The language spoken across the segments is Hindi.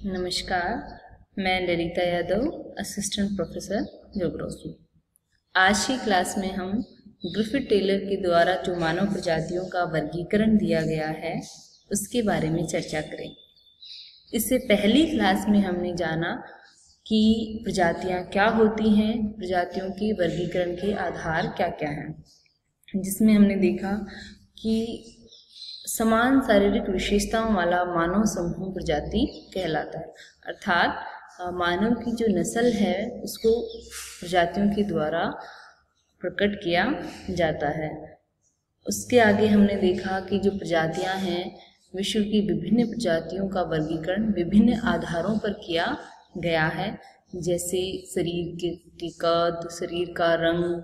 नमस्कार, मैं Lalita Yadav, assistant professor geography. आज की क्लास में हम ग्रिफिथ टेलर के द्वारा जो मानव प्रजातियों का वर्गीकरण दिया गया है उसके बारे में चर्चा करेंगे। इससे पहली क्लास में हमने जाना कि प्रजातियां क्या होती हैं, प्रजातियों के वर्गीकरण के आधार क्या क्या हैं, जिसमें हमने देखा कि समान शारीरिक विशेषताओं वाला मानव समूह प्रजाति कहलाता है। अर्थात मानव की जो नस्ल है उसको प्रजातियों के द्वारा प्रकट किया जाता है। उसके आगे हमने देखा कि जो प्रजातियां हैं, विश्व की विभिन्न प्रजातियों का वर्गीकरण विभिन्न आधारों पर किया गया है, जैसे शरीर के कद, शरीर का रंग,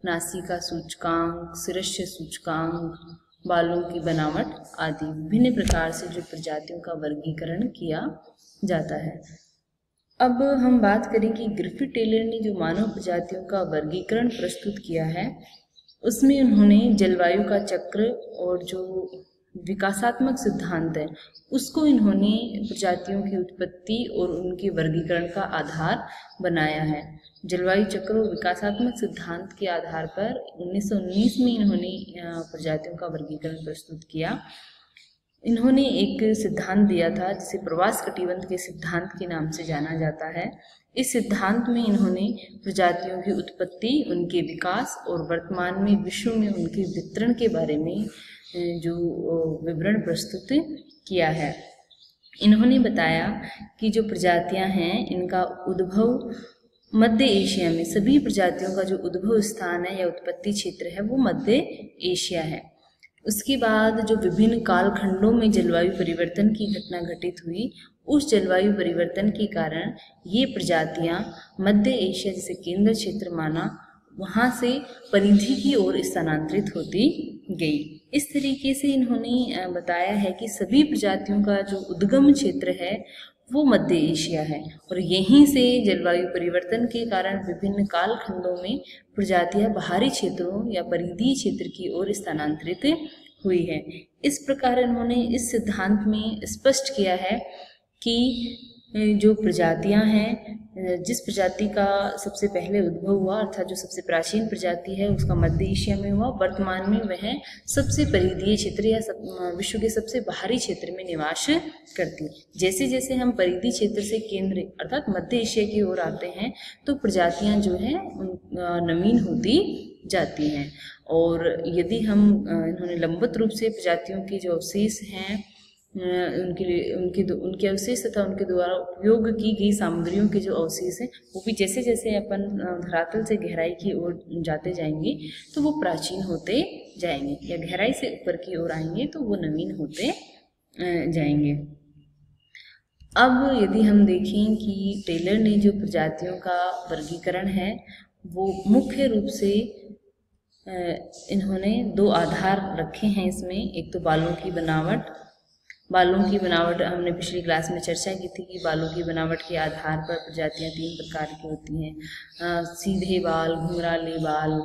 नासिका सूचकांक, शिरस्य सूचकांक, बालों की बनावट आदि विभिन्न प्रकार से जो प्रजातियों का वर्गीकरण किया जाता है। अब हम बात करें कि ग्रिफिथ टेलर ने जो मानव प्रजातियों का वर्गीकरण प्रस्तुत किया है उसमें उन्होंने जलवायु का चक्र और जो विकासात्मक सिद्धांत है उसको इन्होंने प्रजातियों की उत्पत्ति और उनके वर्गीकरण का आधार बनाया है। जलवायु चक्र और विकासात्मक सिद्धांत के आधार पर 1919 में इन्होंने प्रजातियों का वर्गीकरण प्रस्तुत किया। इन्होंने एक सिद्धांत दिया था जिसे प्रवास कटिबंध के सिद्धांत के नाम से जाना जाता है। इस सिद्धांत में इन्होंने प्रजातियों की उत्पत्ति, उनके विकास और वर्तमान में विश्व में उनके वितरण के बारे में जो विवरण प्रस्तुत किया है। इन्होंने बताया कि जो प्रजातियां हैं इनका उद्भव मध्य एशिया में, सभी प्रजातियों का जो उद्भव स्थान है या उत्पत्ति क्षेत्र है वो मध्य एशिया है। उसके बाद जो विभिन्न कालखंडों में जलवायु परिवर्तन की घटना घटित हुई, उस जलवायु परिवर्तन के कारण ये प्रजातियां मध्य एशिया जिसे केंद्र क्षेत्र माना, वहाँ से परिधि की ओर स्थानांतरित होती गई। इस तरीके से इन्होंने बताया है कि सभी प्रजातियों का जो उद्गम क्षेत्र है वो मध्य एशिया है और यहीं से जलवायु परिवर्तन के कारण विभिन्न कालखंडों में प्रजातियां बाहरी क्षेत्रों या परिधीय क्षेत्र की ओर स्थानांतरित हुई है। इस प्रकार इन्होंने इस सिद्धांत में स्पष्ट किया है कि जो प्रजातियां हैं, जिस प्रजाति का सबसे पहले उद्भव हुआ अर्थात जो सबसे प्राचीन प्रजाति है उसका मध्य एशिया में हुआ, वर्तमान में वह सबसे परिधीय क्षेत्र या विश्व के सबसे बाहरी क्षेत्र में निवास करती है। जैसे जैसे हम परिधीय क्षेत्र से केंद्र अर्थात मध्य एशिया की ओर आते हैं तो प्रजातियां जो हैं नवीन होती जाती हैं। और यदि हम इन्होंने लंबवत रूप से प्रजातियों के जो अवशेष हैं उनके अवशेष तथा उनके द्वारा उपयोग की गई सामग्रियों के जो अवशेष हैं वो भी जैसे जैसे अपन धरातल से गहराई की ओर जाते जाएंगे तो वो प्राचीन होते जाएंगे, या गहराई से ऊपर की ओर आएंगे तो वो नवीन होते जाएंगे। अब यदि हम देखें कि टेलर ने जो प्रजातियों का वर्गीकरण है वो मुख्य रूप से इन्होंने दो आधार रखे हैं इसमें। एक तो बालों की बनावट हमने पिछली क्लास में चर्चा की थी कि बालों की बनावट के आधार पर प्रजातियां तीन प्रकार की होती हैं, सीधे बाल, घुंघराले बाल,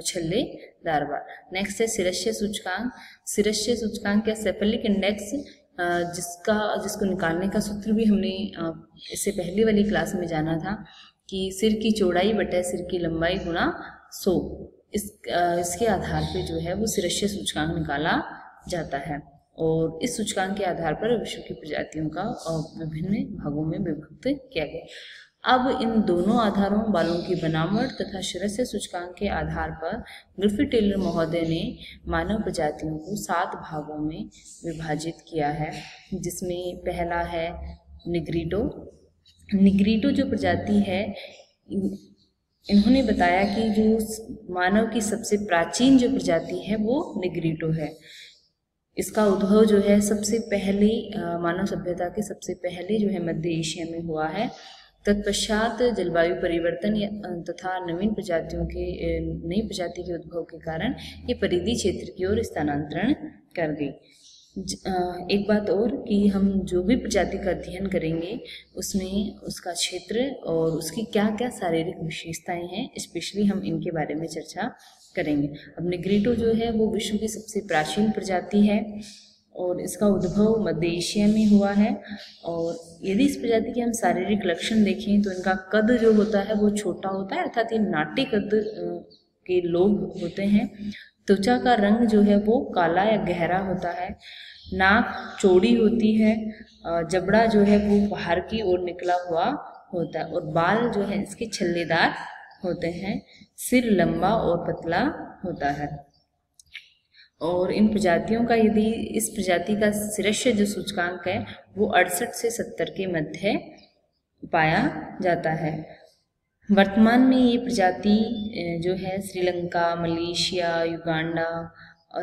छल्लेदार बाल। नेक्स्ट है शिरस्य सूचकांक या सेफलिक इंडेक्स, जिसको निकालने का सूत्र भी हमने इससे पहले वाली क्लास में जाना था कि सिर की चौड़ाई बटे सिर की लंबाई गुणा 100। इसके आधार पे जो है वो शिरस्य सूचकांक निकाला जाता है और इस सूचकांक के आधार पर विश्व की प्रजातियों का विभिन्न भागों में विभक्त किया गया। अब इन दोनों आधारों, बालों की बनावट तथा शिरस्य सूचकांक के आधार पर ग्रिफिथ टेलर महोदय ने मानव प्रजातियों को 7 भागों में विभाजित किया है, जिसमें पहला है निग्रिटो जो प्रजाति है, इन्होंने बताया कि जो मानव की सबसे प्राचीन जो प्रजाति है वो निग्रिटो है। इसका उद्भव जो है सबसे पहले मानव सभ्यता के सबसे पहले जो है मध्य एशिया में हुआ है। तत्पश्चात जलवायु परिवर्तन तथा नई प्रजाति के उद्भव के कारण ये परिधीय क्षेत्र की ओर स्थानांतरण कर गई। एक बात और कि हम जो भी प्रजाति का अध्ययन करेंगे उसमें उसका क्षेत्र और उसकी क्या क्या शारीरिक विशेषताएं हैं, स्पेशली हम इनके बारे में चर्चा करेंगे। अब निग्रिटो जो है वो विश्व की सबसे प्राचीन प्रजाति है। और इसका उद्भव मध्य एशिया में हुआ है। और यदि इस प्रजाति के हम शारीरिक लक्षण देखें तो इनका कद जो होता है वो छोटा होता है, अर्थात ये नाट्य कद के लोग होते हैं। त्वचा का रंग जो है वो काला या गहरा होता है। नाक चौड़ी होती है। जबड़ा जो है वो बाहर की ओर निकला हुआ होता है और बाल जो है इसके छल्लेदार होते हैं। सिर लंबा और पतला होता है। और इन प्रजातियों का यदि इस प्रजाति का शिरस्य जो सूचकांक है वो 68 से 70 के मध्य पाया जाता है। वर्तमान में ये प्रजाति जो है श्रीलंका, मलेशिया, युगांडा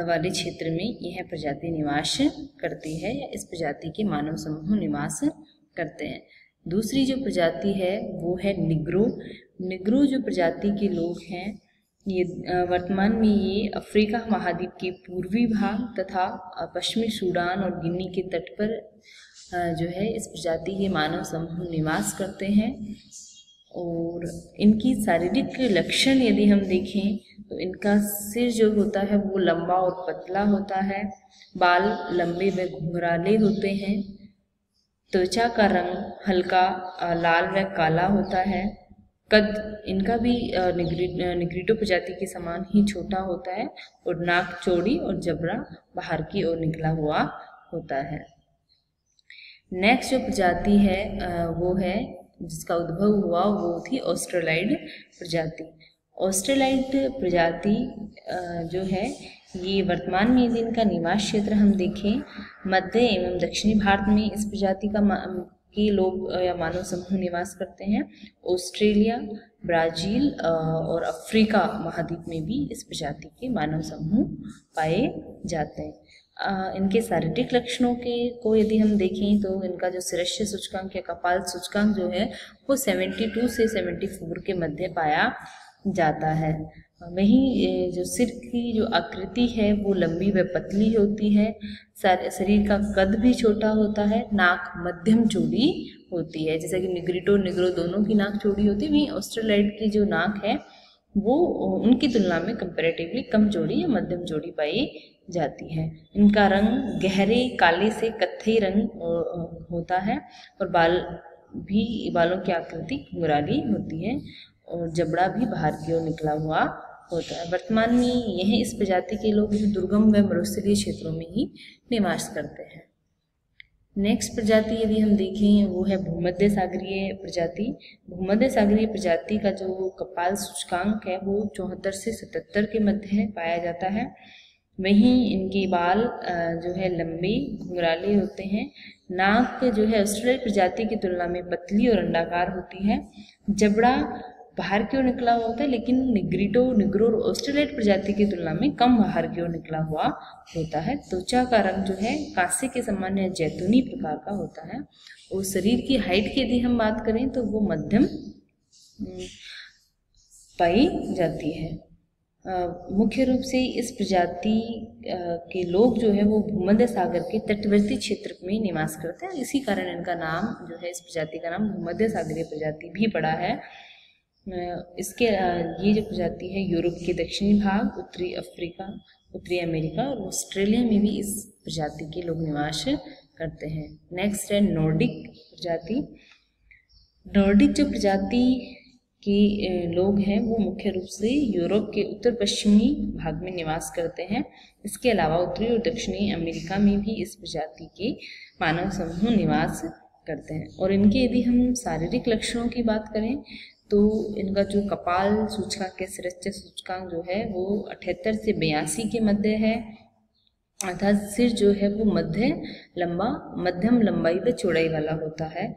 वाले क्षेत्र में यह प्रजाति निवास करती है या इस प्रजाति के मानव समूह निवास करते हैं। दूसरी जो प्रजाति है वो है निग्रो। निग्रो जो प्रजाति के लोग हैं ये वर्तमान में ये अफ्रीका महाद्वीप के पूर्वी भाग तथा पश्चिमी सूडान और गिनी के तट पर जो है इस प्रजाति के मानव समूह निवास करते हैं। और इनकी शारीरिक लक्षण यदि हम देखें तो इनका सिर जो होता है वो लंबा और पतला होता है। बाल लंबे व घुंघराले होते हैं। त्वचा का रंग हल्का लाल व काला होता है। कद इनका भी निग्रिटो प्रजाति के समान ही छोटा होता है और नाक चौड़ी और जबड़ा बाहर की ओर निकला हुआ होता है। नेक्स्ट जो प्रजाति है वो है जिसका उद्भव हुआ वो थी ऑस्ट्रेलाइड प्रजाति। ऑस्ट्रेलाइड प्रजाति जो है ये वर्तमान में यदि इनका निवास क्षेत्र हम देखें मध्य एवं दक्षिणी भारत में इस प्रजाति के लोग या मानव समूह निवास करते हैं। ऑस्ट्रेलिया, ब्राज़ील और अफ्रीका महाद्वीप में भी इस प्रजाति के मानव समूह पाए जाते हैं। इनके शारीरिक लक्षणों को यदि हम देखें तो इनका जो शिरस्य सूचकांक या कपाल सूचकांक जो है वो 72 से 74 के मध्य पाया जाता है। वहीं जो सिर की जो आकृति है वो लंबी व पतली होती है। शरीर का कद भी छोटा होता है। नाक मध्यम चौड़ी होती है, जैसा कि निग्रो दोनों की नाक चौड़ी होती है। वहीं ऑस्ट्रेलाइड की जो नाक है वो उनकी तुलना में कंपैरेटिवली कम चौड़ी या मध्यम चौड़ी पाई जाती है। इनका रंग गहरे काले से कत्थई रंग होता है और बालों की आकृति घुंघराली होती है और जबड़ा भी बाहर की ओर निकला हुआ होता है। वर्तमान में यह इस प्रजाति के लोग दुर्गम व मरुस्थलीय क्षेत्रों में ही निवास करते हैं। नेक्स्ट प्रजाति यदि हम देखें वो है भूमध्य सागरीय प्रजाति। भूमध्य सागरीय प्रजाति का जो कपाल सूचकांक है वो 74 से 77 के मध्य पाया जाता है। वहीं इनके बाल जो है लंबे घुंघराले होते हैं। नाक जो है ऑस्ट्रेलियाई प्रजाति की तुलना में पतली और अंडाकार होती है। जबड़ा बाहर की ओर निकला हुआ होता है, लेकिन निग्रो ऑस्ट्रेलियाई प्रजाति की तुलना में कम बाहर की ओर निकला हुआ होता है। त्वचा का रंग जो है कांसे के समान या जैतूनी प्रकार का होता है। और शरीर की हाइट की यदि हम बात करें तो वो मध्यम पाई जाती है। मुख्य रूप से इस प्रजाति के लोग जो है वो भूमध्य सागर के तटवर्ती क्षेत्र में निवास करते हैं। इसी कारण इनका नाम जो है इस प्रजाति का नाम भूमध्य सागरीय प्रजाति भी पड़ा है। इसके ये जो प्रजाति है यूरोप के दक्षिणी भाग, उत्तरी अफ्रीका, उत्तरी अमेरिका और ऑस्ट्रेलिया में भी इस प्रजाति के लोग निवास करते हैं। नेक्स्ट है नॉर्डिक प्रजाति। नॉर्डिक जो प्रजाति के लोग हैं वो मुख्य रूप से यूरोप के उत्तर पश्चिमी भाग में निवास करते हैं। इसके अलावा उत्तरी और दक्षिणी अमेरिका में भी इस प्रजाति के मानव समूह निवास करते हैं। और इनके यदि हम शारीरिक लक्षणों की बात करें तो इनका जो कपाल सूचकांक या शिरस्य सूचकांक जो है वो 78 से 82 के मध्य है। अर्थात सिर जो है वो मध्यम लंबाई व चौड़ाई वाला होता है।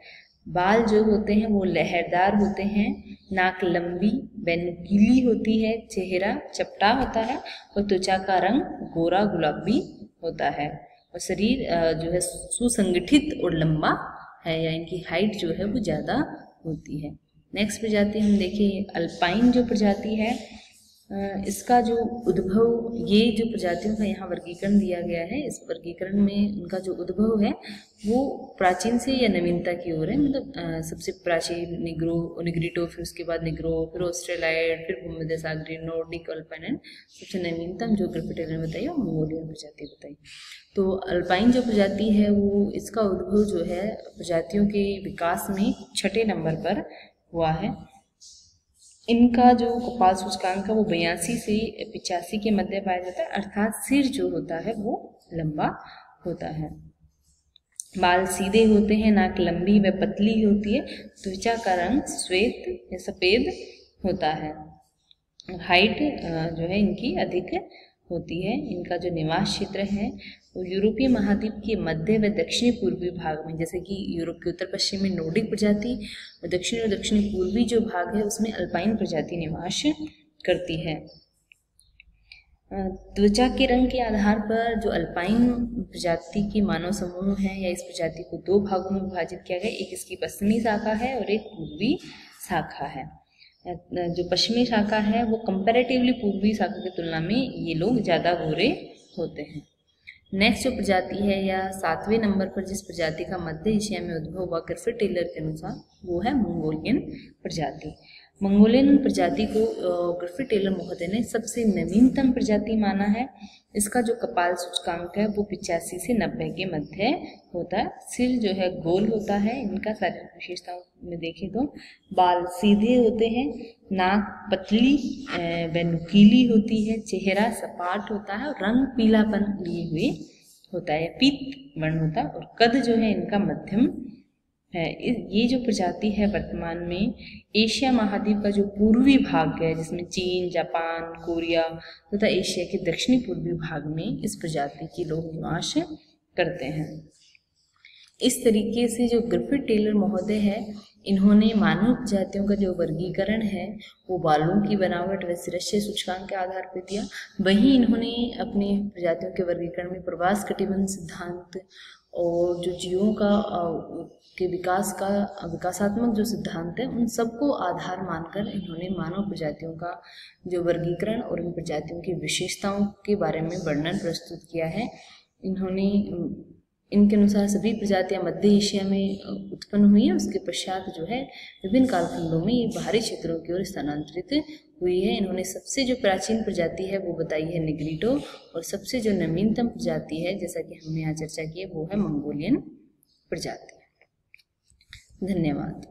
बाल जो होते हैं वो लहरदार होते हैं। नाक लंबी व नुकीली होती है। चेहरा चपटा होता है और त्वचा का रंग गोरा गुलाबी होता है। और शरीर जो है सुसंगठित और लंबा है या इनकी हाइट जो है वो ज़्यादा होती है। नेक्स्ट प्रजाति हम देखें अल्पाइन जो प्रजाति है इसका जो उद्भव, ये जो प्रजातियों का यहाँ वर्गीकरण दिया गया है, इस वर्गीकरण में इनका जो उद्भव है वो प्राचीन से या नवीनता की ओर है। मतलब सबसे प्राचीन निग्रिटो, फिर उसके बाद निग्रो, फिर ऑस्ट्रेलाइड, फिर भूमध्य सागरीय, नॉर्डिक, अल्पाइन, एंड सबसे नवीनतम जो ग्रिफिथ टेलर ने बताई वो मंगोलियन प्रजाति बताई। तो अल्पाइन जो प्रजाति है वो, इसका उद्भव जो है प्रजातियों के विकास में 6ठे नंबर पर हुआ है। इनका जो कपाल सूचकांक है वो 82 से 85 के मध्य पाया जाता है, अर्थात सिर जो होता है वो लंबा होता है। बाल सीधे होते हैं, नाक लंबी व पतली होती है, त्वचा का रंग श्वेत या सफ़ेद होता है। हाइट जो है इनकी अधिक होती है। इनका जो निवास क्षेत्र है वो यूरोपीय महाद्वीप के मध्य व दक्षिणी पूर्वी भाग में, जैसे कि यूरोप के उत्तर पश्चिम में नॉर्डिक प्रजाति और दक्षिणी पूर्वी जो भाग है उसमें अल्पाइन प्रजाति निवास करती है। त्वचा के रंग के आधार पर जो अल्पाइन प्रजाति के मानव समूह हैं या इस प्रजाति को 2 भागों में विभाजित किया गया। एक इसकी पश्चिमी शाखा है और एक पूर्वी शाखा है। जो पश्चिमी शाखा है वो कंपैरेटिवली पूर्वी शाखा की तुलना में ये लोग ज़्यादा गोरे होते हैं। नेक्स्ट जो प्रजाति है या 7वें नंबर पर जिस प्रजाति का मध्य एशिया में उद्भव हुआ ग्रिफिथ टेलर के अनुसार, वो है मंगोलियन प्रजाति। मंगोलियन प्रजाति को ग्रिफिथ टेलर महोदय ने सबसे नवीनतम प्रजाति माना है। इसका जो कपाल सूचकांक है वो 85 से 90 के मध्य होता है। सिर जो है गोल होता है। इनका शारीरिक विशेषताओं में देखें तो बाल सीधे होते हैं, नाक पतली व नुकीली होती है, चेहरा सपाट होता है और रंग पीलापन लिए हुए होता है, पीत वर्ण होता है और कद जो है इनका मध्यम है। ये जो प्रजाति है वर्तमान में एशिया महाद्वीप का जो पूर्वी भाग है, जिसमें चीन, जापान, कोरिया तथा एशिया के दक्षिणी पूर्वी भाग में इस प्रजाति के लोग निवास करते हैं। इस तरीके से जो ग्रिफिथ टेलर महोदय है, इन्होंने मानव प्रजातियों का जो वर्गीकरण है वो बालों की बनावट व शिरस्त्र सूचकांक के आधार पर दिया। वहीं इन्होंने अपनी प्रजातियों के वर्गीकरण में प्रवास कटिबंध सिद्धांत और जो जीवों का के विकास का विकासात्मक जो सिद्धांत है उन सबको आधार मानकर इन्होंने मानव प्रजातियों का जो वर्गीकरण और इन प्रजातियों की विशेषताओं के बारे में वर्णन प्रस्तुत किया है। इन्होंने इनके अनुसार सभी प्रजातियां मध्य एशिया में उत्पन्न हुई है। उसके पश्चात जो है विभिन्न कालखंडों में ये बाहरी क्षेत्रों की ओर स्थानांतरित हुई है। इन्होंने सबसे जो प्राचीन प्रजाति है वो बताई है निग्रिटो, और सबसे जो नवीनतम प्रजाति है जैसा कि हमने यहाँ चर्चा की है वो है मंगोलियन प्रजाति। धन्यवाद।